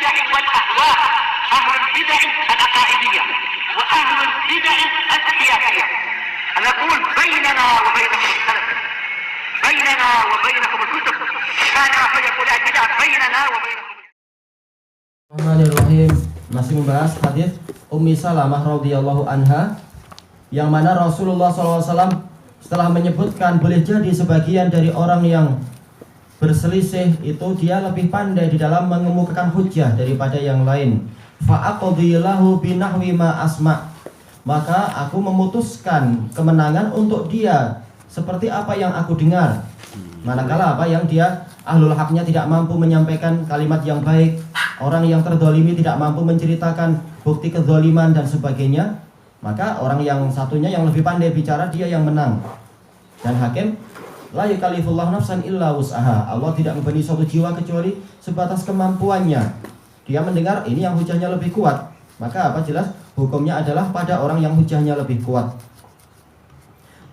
البدع والأهواء، أهل البدع العقائدية وأهل البدع السياسية. نقول بيننا وبينكم السلف، بيننا وبينكم الكتب، كان فيقول البدع بيننا وبينكم. Bismillahirrahmanirrahim. Masih membahas hadis Ummi Salamah radhiyallahu anha, yang mana Rasulullah SAW setelah menyebutkan boleh jadi sebagian dari orang yang berselisih itu dia lebih pandai di dalam mengemukakan hujah daripada yang lain. Fa'aqdi lahu binahwi ma asma', maka aku memutuskan kemenangan untuk dia seperti apa yang aku dengar. Manakala apa yang dia ahlul haknya tidak mampu menyampaikan kalimat yang baik, orang yang terdolimi tidak mampu menceritakan bukti kezaliman dan sebagainya, maka orang yang satunya yang lebih pandai bicara dia yang menang. Dan hakim, la yukallifullahu nafsan illa wus'aha, Allah tidak membebani suatu jiwa kecuali sebatas kemampuannya. Dia mendengar ini yang hujahnya lebih kuat, maka apa jelas hukumnya adalah pada orang yang hujahnya lebih kuat.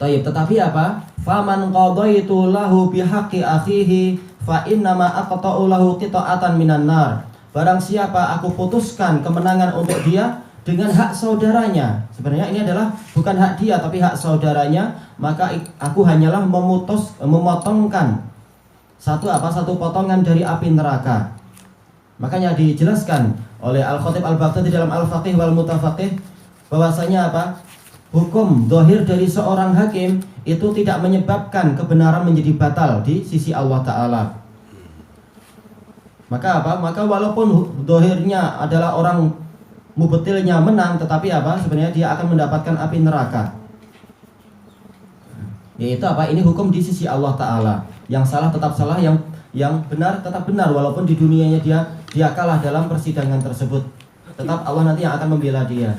Tetapi apa? Faman qadaitu lahu bihaqqi akhihi fa innama aqta'u lahu qita'atan minan nar. Barang siapa aku putuskan kemenangan untuk dia dengan hak saudaranya, sebenarnya ini adalah bukan hak dia tapi hak saudaranya, maka aku hanyalah memotongkan satu potongan dari api neraka. Makanya dijelaskan oleh Al-Khatib Al-Baghdadi dalam Al-Faqih wal Mutafaqih bahwasanya apa? Hukum zahir dari seorang hakim itu tidak menyebabkan kebenaran menjadi batal di sisi Allah Ta'ala. Maka apa? Maka walaupun zahirnya adalah orang mubtilnya menang, tetapi apa? Sebenarnya dia akan mendapatkan api neraka. Yaitu apa? Ini hukum di sisi Allah Ta'ala. Yang salah tetap salah, yang benar tetap benar, walaupun di dunianya dia kalah dalam persidangan tersebut. Tetap Allah nanti yang akan membela dia.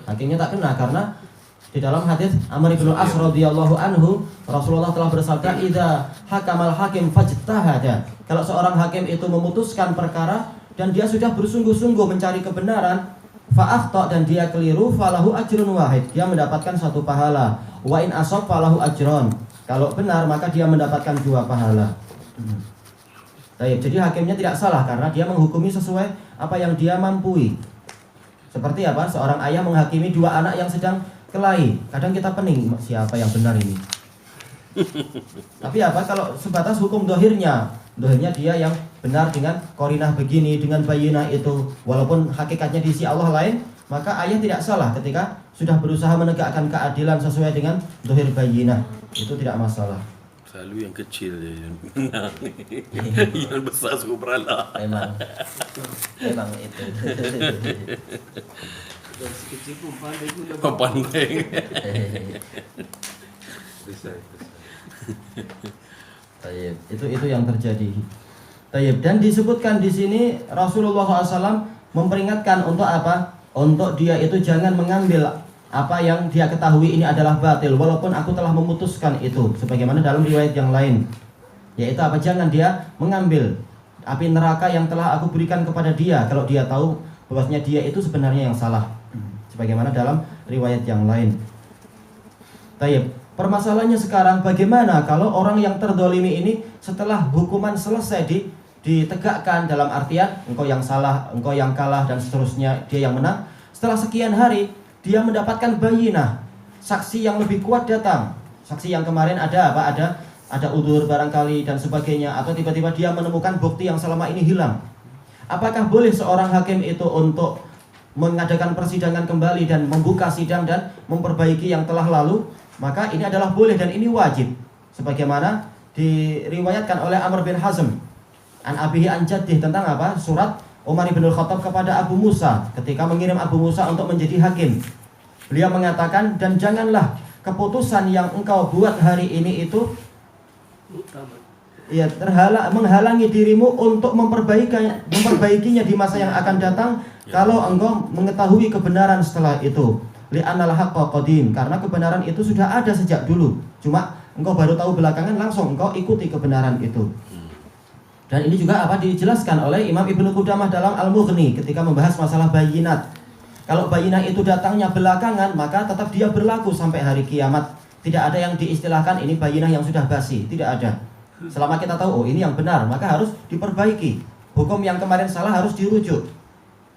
Hakimnya tak kena karena di dalam hadis Amr bin As radhiyallahu anhu, Rasulullah telah bersabda, "Idza hakamal hakim fajtahada." Kalau seorang hakim itu memutuskan perkara dan dia sudah bersungguh-sungguh mencari kebenaran, fa akhta, dan dia keliru, falahu ajrun wahid, dia mendapatkan satu pahala. Wa in asab falahu ajron. Kalau benar maka dia mendapatkan dua pahala. Jadi hakimnya tidak salah karena dia menghukumi sesuai apa yang dia mampu. Seperti apa? Seorang ayah menghakimi dua anak yang sedang kelahi. Kadang kita pening, siapa yang benar ini? Tapi apa? Kalau sebatas hukum dohirnya dia yang benar dengan korinah begini, dengan bayinah itu, walaupun hakikatnya di sisi Allah lain, maka ayah tidak salah ketika sudah berusaha menegakkan keadilan sesuai dengan dohir bayinah. Itu tidak masalah. Selalu yang kecil je yang menang. Yang besar suka beralah. Memang itu. Kecil pun pandai pula. Pandai. Tayyib. Itu yang terjadi. Tayyib. Dan disebutkan di sini Rasulullah SAW memperingatkan untuk apa? Untuk dia itu jangan mengambil apa yang dia ketahui ini adalah batil, walaupun aku telah memutuskan itu, sebagaimana dalam riwayat yang lain, yaitu apa? Jangan dia mengambil api neraka yang telah aku berikan kepada dia kalau dia tahu bahwasanya dia itu sebenarnya yang salah, sebagaimana dalam riwayat yang lain. Tayyib. Permasalahannya sekarang bagaimana kalau orang yang terdolimi ini setelah hukuman selesai ditegakkan, dalam artian engkau yang salah, engkau yang kalah dan seterusnya, dia yang menang, setelah sekian hari dia mendapatkan bayinah, saksi yang lebih kuat datang. Saksi yang kemarin ada apa? Ada udzur barangkali dan sebagainya, atau tiba-tiba dia menemukan bukti yang selama ini hilang. Apakah boleh seorang hakim itu untuk mengadakan persidangan kembali dan membuka sidang dan memperbaiki yang telah lalu? Maka ini adalah boleh dan ini wajib. Sebagaimana diriwayatkan oleh Amr bin Hazm an abihi an jaddih tentang apa? Surat Umar bin Khattab kepada Abu Musa ketika mengirim Abu Musa untuk menjadi hakim. Beliau mengatakan, dan janganlah keputusan yang engkau buat hari ini itu menghalangi dirimu untuk memperbaikinya di masa yang akan datang kalau engkau mengetahui kebenaran setelah itu. Li'annal haqqa qadim, karena kebenaran itu sudah ada sejak dulu. Cuma engkau baru tahu belakangan, langsung engkau ikuti kebenaran itu. Dan ini juga apa dijelaskan oleh Imam Ibnu Qudamah dalam Al-Mughni ketika membahas masalah bayinat. Kalau bayinat itu datangnya belakangan, maka tetap dia berlaku sampai hari kiamat. Tidak ada yang diistilahkan ini bayinat yang sudah basi, tidak ada. Selama kita tahu, oh ini yang benar, maka harus diperbaiki. hukum yang kemarin salah harus dirujuk.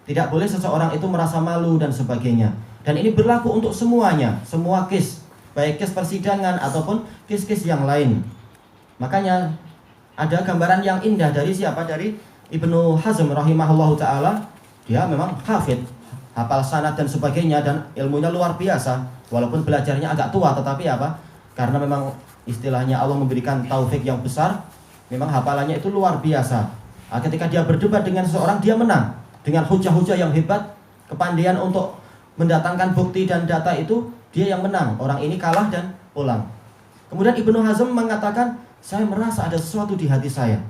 Tidak boleh seseorang itu merasa malu dan sebagainya. Dan ini berlaku untuk semuanya, semua kes, baik kes persidangan ataupun kes-kes yang lain. Makanya ada gambaran yang indah dari siapa? Dari Ibnu Hazm rahimahullahu ta'ala. Dia memang hafid, hafal sanad dan sebagainya, dan ilmunya luar biasa. Walaupun belajarnya agak tua, tetapi apa? Karena memang istilahnya Allah memberikan taufik yang besar, memang hafalannya itu luar biasa. Ketika dia berdebat dengan seseorang, dia menang dengan hujah-hujah yang hebat, kepandaian untuk mendatangkan bukti dan data itu dia yang menang. Orang ini kalah dan pulang. Kemudian Ibnu Hazm mengatakan, saya merasa ada sesuatu di hati saya.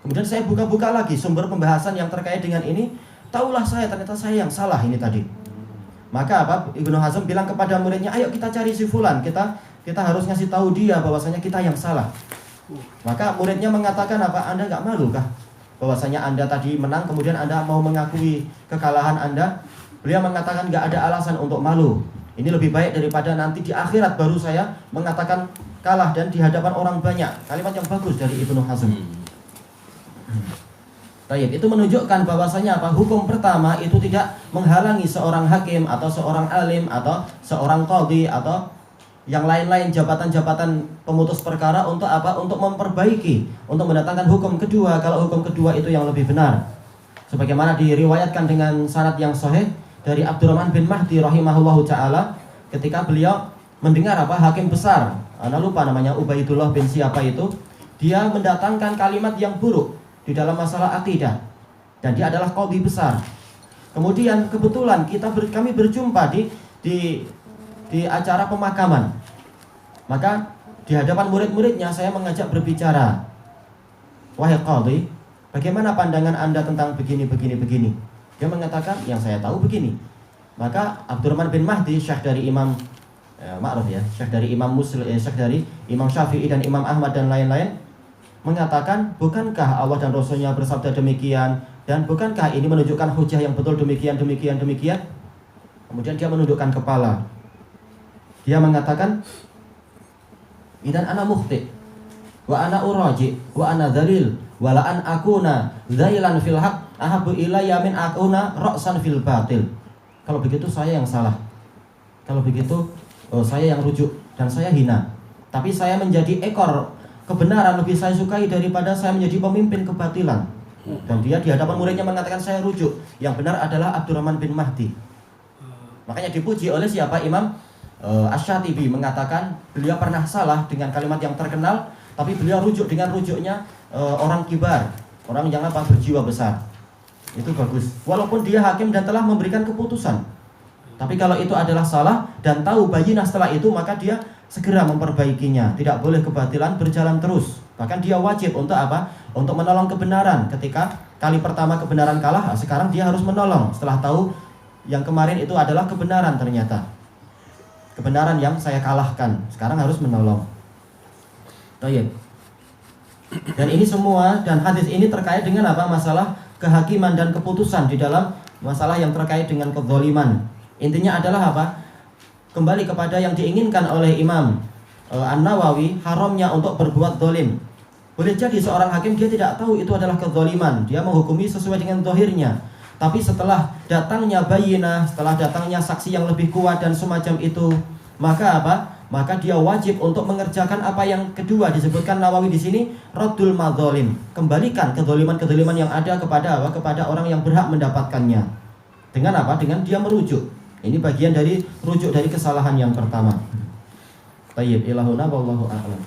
Kemudian saya buka-buka lagi sumber pembahasan yang terkait dengan ini. Taulah saya, ternyata saya yang salah ini tadi. Maka apa? Ibnu Hazm bilang kepada muridnya, ayo kita cari si fulan, kita harus ngasih tahu dia bahwasanya kita yang salah. Maka muridnya mengatakan apa? Anda nggak malu kah? Bahwasanya Anda tadi menang, kemudian Anda mau mengakui kekalahan Anda. Beliau mengatakan nggak ada alasan untuk malu. Ini lebih baik daripada nanti di akhirat baru saya mengatakan kalah dan di hadapan orang banyak. Kalimat yang bagus dari Ibnu Hazm. Baik, itu menunjukkan bahwasanya apa? Hukum pertama itu tidak menghalangi seorang hakim atau seorang alim atau seorang qadhi atau yang lain-lain jabatan-jabatan pemutus perkara untuk apa? Untuk memperbaiki, untuk mendatangkan hukum kedua kalau hukum kedua itu yang lebih benar. Sebagaimana diriwayatkan dengan sanad yang sahih dari Abdurrahman bin Mahdi rahimahullahu taala, ketika beliau mendengar apa? Hakim besar, Anda lupa namanya, Ubaidullah bin siapa itu, dia mendatangkan kalimat yang buruk di dalam masalah akidah, dan dia adalah qadhi besar. Kemudian kebetulan kami berjumpa di acara pemakaman. Maka di hadapan murid-muridnya saya mengajak berbicara, wahai qadhi, bagaimana pandangan Anda tentang begini. Dia mengatakan, yang saya tahu begini. Maka Abdurrahman bin Mahdi, syekh dari Imam Ma'ruf ya, syekh dari Imam Muslim, syekh dari Imam Syafi'i dan Imam Ahmad dan lain-lain, mengatakan, bukankah Allah dan Rasulnya bersabda demikian, dan bukankah ini menunjukkan hujah yang betul demikian. Kemudian dia menundukkan kepala. Dia mengatakan, idan ana mukhti wa ana uraji wa ana dzalil wa la an akuna dzailan fil haq ahabbu ilayya min akuna ra'san fil batil. Kalau begitu saya yang salah. Kalau begitu saya yang rujuk dan saya hina. Tapi saya menjadi ekor kebenaran lebih saya sukai daripada saya menjadi pemimpin kebatilan. Dan dia di hadapan muridnya mengatakan, saya rujuk, yang benar adalah Abdurrahman bin Mahdi. Makanya dipuji oleh siapa? Imam Asy-Syatibi mengatakan beliau pernah salah dengan kalimat yang terkenal, tapi beliau rujuk dengan rujuknya orang kibar, orang yang apa? Berjiwa besar. Itu bagus. Walaupun dia hakim dan telah memberikan keputusan, tapi kalau itu adalah salah dan tahu bayinah setelah itu, maka dia segera memperbaikinya. Tidak boleh kebatilan berjalan terus. Bahkan dia wajib untuk apa? Untuk menolong kebenaran. Ketika kali pertama kebenaran kalah, sekarang dia harus menolong. Setelah tahu yang kemarin itu adalah kebenaran, ternyata kebenaran yang saya kalahkan, sekarang harus menolong. Baik. Dan ini semua, dan hadis ini terkait dengan apa? Masalah kehakiman dan keputusan di dalam masalah yang terkait dengan kezaliman. Intinya adalah apa? Kembali kepada yang diinginkan oleh Imam An-Nawawi, haramnya untuk berbuat zalim. Boleh jadi seorang hakim dia tidak tahu itu adalah kezaliman, dia menghukumi sesuai dengan zahirnya. Tapi setelah datangnya bayinah, setelah datangnya saksi yang lebih kuat dan semacam itu, maka apa? Maka dia wajib untuk mengerjakan apa yang kedua disebutkan Nawawi di sini, raddul madzalim. Kembalikan kezaliman-kezaliman yang ada kepada apa? Kepada orang yang berhak mendapatkannya. Dengan apa? Dengan dia merujuk. Ini bagian dari rujuk dari kesalahan yang pertama. Tayyib ilahuna wallahu a'lam.